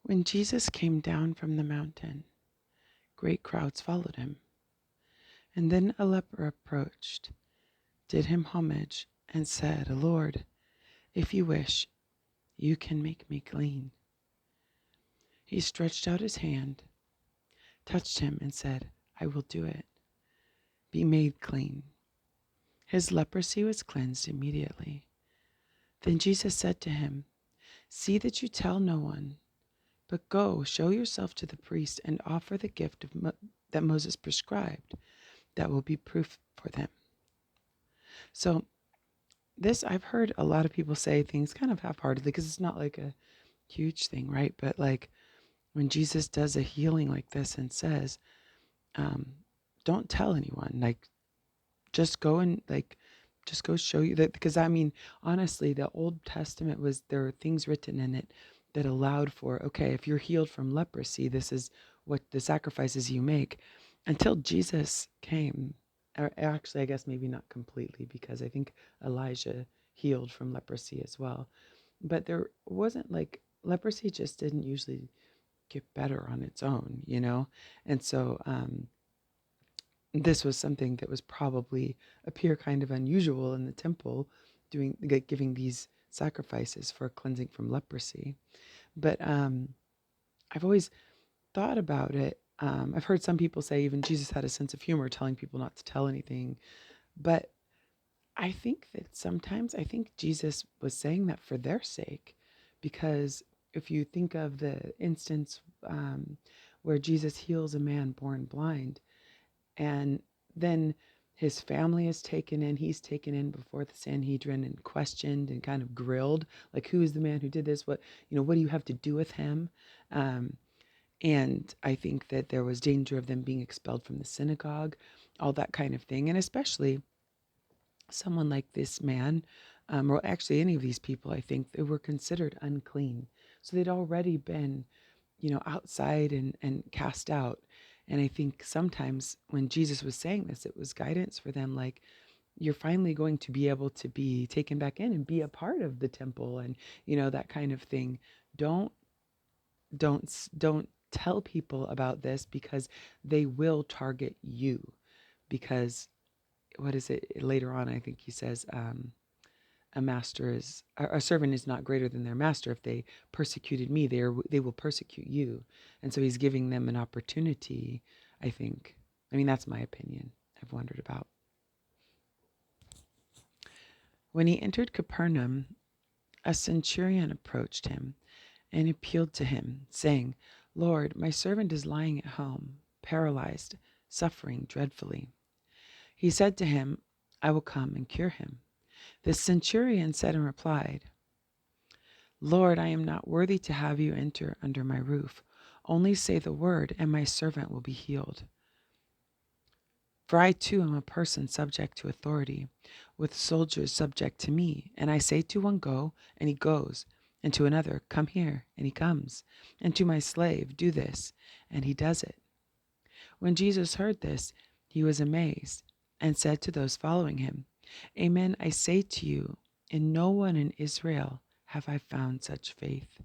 When Jesus came down from the mountain, great crowds followed him. And then a leper approached, did him homage, and said, Lord, if you wish, you can make me clean. He stretched out his hand, touched him, and said, I will do it. Be made clean. His leprosy was cleansed immediately. Then Jesus said to him, see that you tell no one, but go, show yourself to the priest and offer the gift that Moses prescribed. That will be proof for them. So this, I've heard a lot of people say things kind of half-heartedly because it's not like a huge thing, right? But like when Jesus does a healing like this and says, um, don't tell anyone, like just go and just go show you that. Because I mean, honestly, the Old Testament there were things written in it that allowed for, okay, if you're healed from leprosy, this is what the sacrifices you make. Until Jesus came, or actually, I guess maybe not completely, because I think Elijah healed from leprosy as well. But there wasn't leprosy just didn't usually get better on its own, you know? And so, this was something that was probably appear kind of unusual in the temple, giving these sacrifices for cleansing from leprosy. But I've always thought about it. I've heard some people say even Jesus had a sense of humor, telling people not to tell anything. But I think that sometimes I think Jesus was saying that for their sake, because if you think of the instance where Jesus heals a man born blind, and then his family is taken in. He's taken in before the Sanhedrin and questioned and kind of grilled, like, who is the man who did this? What do you have to do with him? Um, and I think that there was danger of them being expelled from the synagogue, all that kind of thing. And especially someone like this man, or actually any of these people, I think they were considered unclean. So they'd already been, outside and cast out. And I think sometimes when Jesus was saying this, it was guidance for them, like, you're finally going to be able to be taken back in and be a part of the temple and, that kind of thing. Don't, don't tell people about this because they will target you. Because what is it later on? I think he says, a servant is not greater than their master. If they persecuted me, they will persecute you. And so he's giving them an opportunity, I think. I mean, that's my opinion. I've wondered about. When he entered Capernaum, a centurion approached him and appealed to him, saying, Lord, my servant is lying at home, paralyzed, suffering dreadfully. He said to him, I will come and cure him. The centurion said and replied, Lord, I am not worthy to have you enter under my roof. Only say the word, and my servant will be healed. For I too am a person subject to authority, with soldiers subject to me. And I say to one, go, and he goes, and to another, come here, and he comes, and to my slave, do this, and he does it. When Jesus heard this, he was amazed, and said to those following him, Amen, I say to you, in no one in Israel have I found such faith.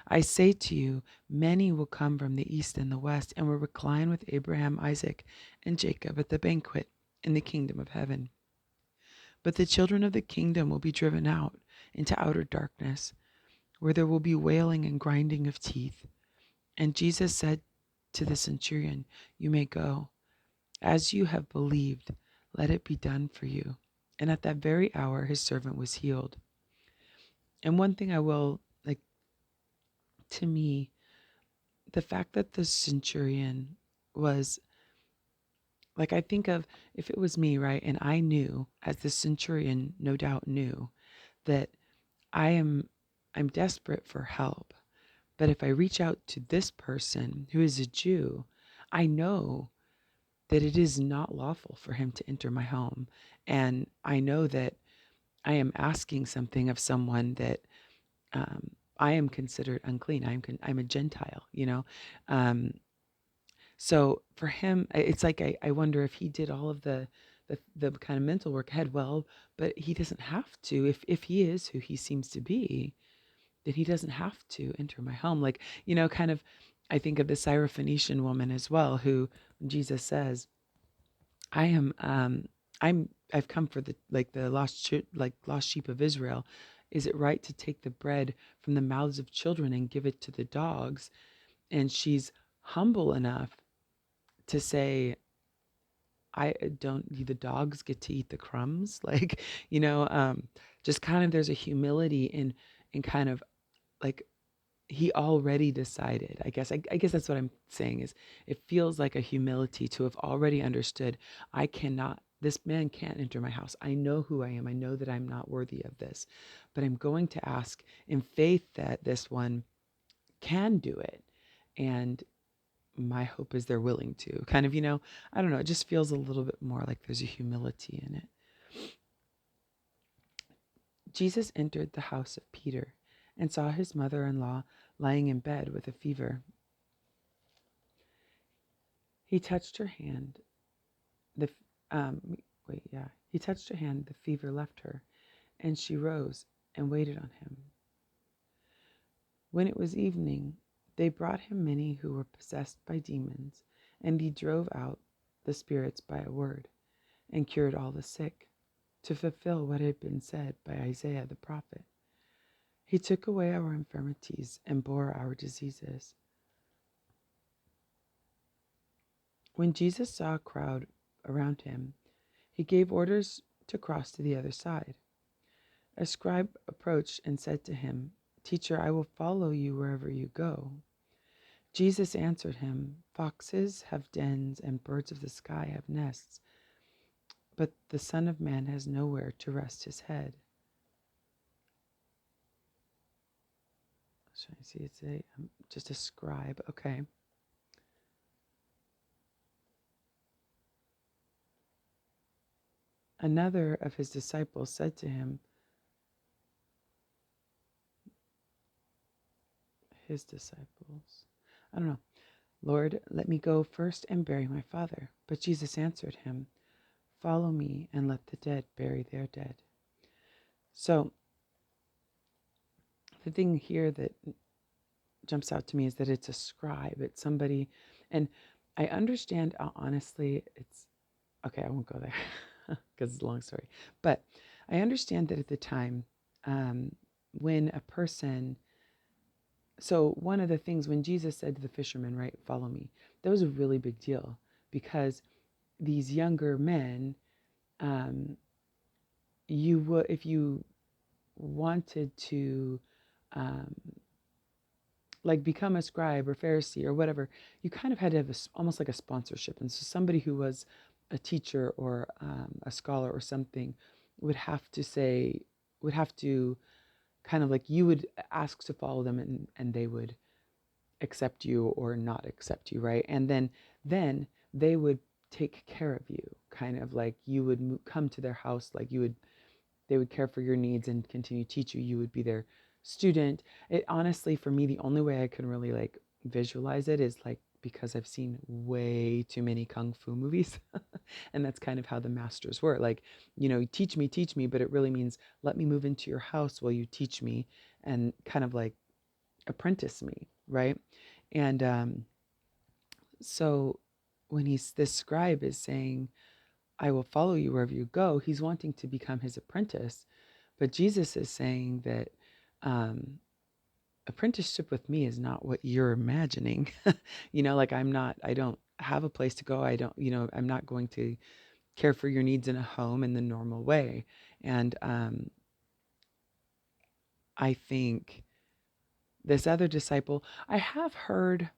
I say to you, many will come from the east and the west and will recline with Abraham, Isaac, and Jacob at the banquet in the kingdom of heaven. But the children of the kingdom will be driven out into outer darkness, where there will be wailing and grinding of teeth. And Jesus said to the centurion, You may go. As you have believed, let it be done for you. And at that very hour, his servant was healed. And one thing I will, to me, the fact that the centurion was, I think of if it was me, right? And I knew, as the centurion no doubt knew, that I'm desperate for help. But if I reach out to this person who is a Jew, I know that it is not lawful for him to enter my home. And I know that I am asking something of someone that I am considered unclean. I'm a Gentile, Um, so for him, it's like I wonder if he did all of the kind of mental work ahead. Well, but he doesn't have to if he is who he seems to be. then he doesn't have to enter my home. Like, kind of, I think of the Syrophoenician woman as well, who Jesus says, I am, I've come for the lost sheep of Israel. Is it right to take the bread from the mouths of children and give it to the dogs? And she's humble enough to say, I don't, the dogs get to eat the crumbs. Like, just kind of, there's a humility in kind of like, he already decided. I guess that's what I'm saying is, it feels like a humility to have already understood, this man can't enter my house. I know who I am. I know that I'm not worthy of this, but I'm going to ask in faith that this one can do it. And my hope is they're willing to, kind of, I don't know. It just feels a little bit more like there's a humility in it. Jesus entered the house of Peter and saw his mother-in-law lying in bed with a fever. He touched her hand. He touched her hand. The fever left her, and she rose and waited on him. When it was evening, they brought him many who were possessed by demons, and he drove out the spirits by a word, and cured all the sick, to fulfill what had been said by Isaiah the prophet. He took away our infirmities and bore our diseases. When Jesus saw a crowd around him, he gave orders to cross to the other side. A scribe approached and said to him, "Teacher, I will follow you wherever you go." Jesus answered him, "Foxes have dens and birds of the sky have nests, but the Son of Man has nowhere to rest his head." So I see it's just a scribe. Okay. Another of his disciples said to him, I don't know, "Lord, let me go first and bury my father." But Jesus answered him, "Follow me and let the dead bury their dead." So the thing here that jumps out to me is that it's a scribe. It's somebody, and I understand, honestly, it's, okay, I won't go there because it's a long story. But I understand that at the time, when a person, so one of the things when Jesus said to the fishermen, right, "Follow me," that was a really big deal, because these younger men, you would, if you wanted to, um, like become a scribe or Pharisee or whatever, you kind of had to have almost like a sponsorship. And so somebody who was a teacher or a scholar or something would have to kind of like, you would ask to follow them, and they would accept you or not accept you, right? And then they would take care of you, kind of like you would come to their house, like they would care for your needs and continue to teach you. You would be their student. It honestly, for me, the only way I can really like visualize it is like, because I've seen way too many kung fu movies. And that's kind of how the masters were. Like, teach me, but it really means let me move into your house while you teach me, and kind of like apprentice me, right? And so when this scribe is saying, "I will follow you wherever you go," he's wanting to become his apprentice. But Jesus is saying that um, apprenticeship with me is not what you're imagining. Like I don't have a place to go. I don't, I'm not going to care for your needs in a home in the normal way. And I think this other disciple, I have heard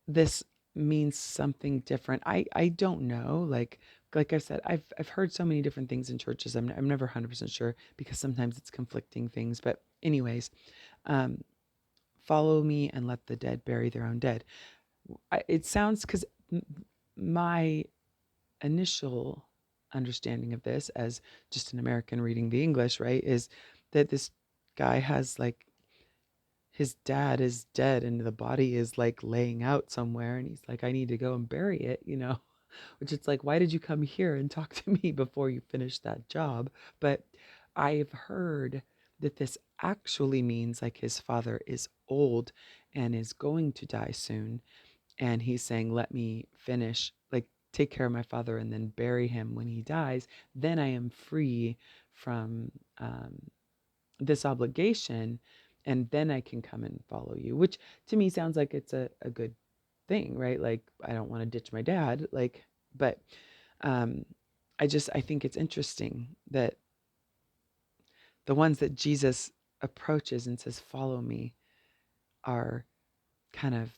this means something different. I don't know. Like I said, I've heard so many different things in churches. I'm never 100% sure, because sometimes it's conflicting things. But anyways, um, follow me and let the dead bury their own dead. It sounds, because my initial understanding of this, as just an American reading the English, right, is that this guy has like, his dad is dead and the body is like laying out somewhere, and he's like, "I need to go and bury it," which, it's like, why did you come here and talk to me before you finished that job? But I've heard that this actually means like his father is old and is going to die soon. And he's saying, let me finish, like take care of my father and then bury him when he dies. Then I am free from this obligation. And then I can come and follow you, which to me sounds like it's a good thing, right? Like, I don't want to ditch my dad, like, but um, I think it's interesting that the ones that Jesus approaches and says, follow me, are kind of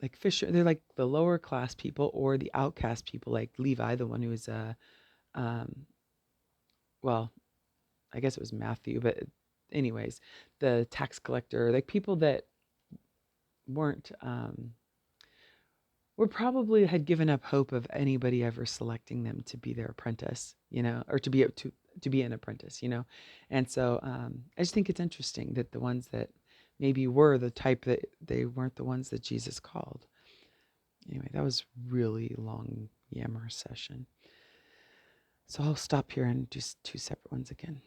like fisher. They're like the lower class people or the outcast people, like Levi, the one who was, um, well, I guess it was Matthew, but anyways, the tax collector, like people that weren't, were probably had given up hope of anybody ever selecting them to be their apprentice, or to be an apprentice, And so I just think it's interesting that the ones that maybe were the type that they weren't the ones that Jesus called. Anyway, that was really long yammer session. So I'll stop here and do two separate ones again.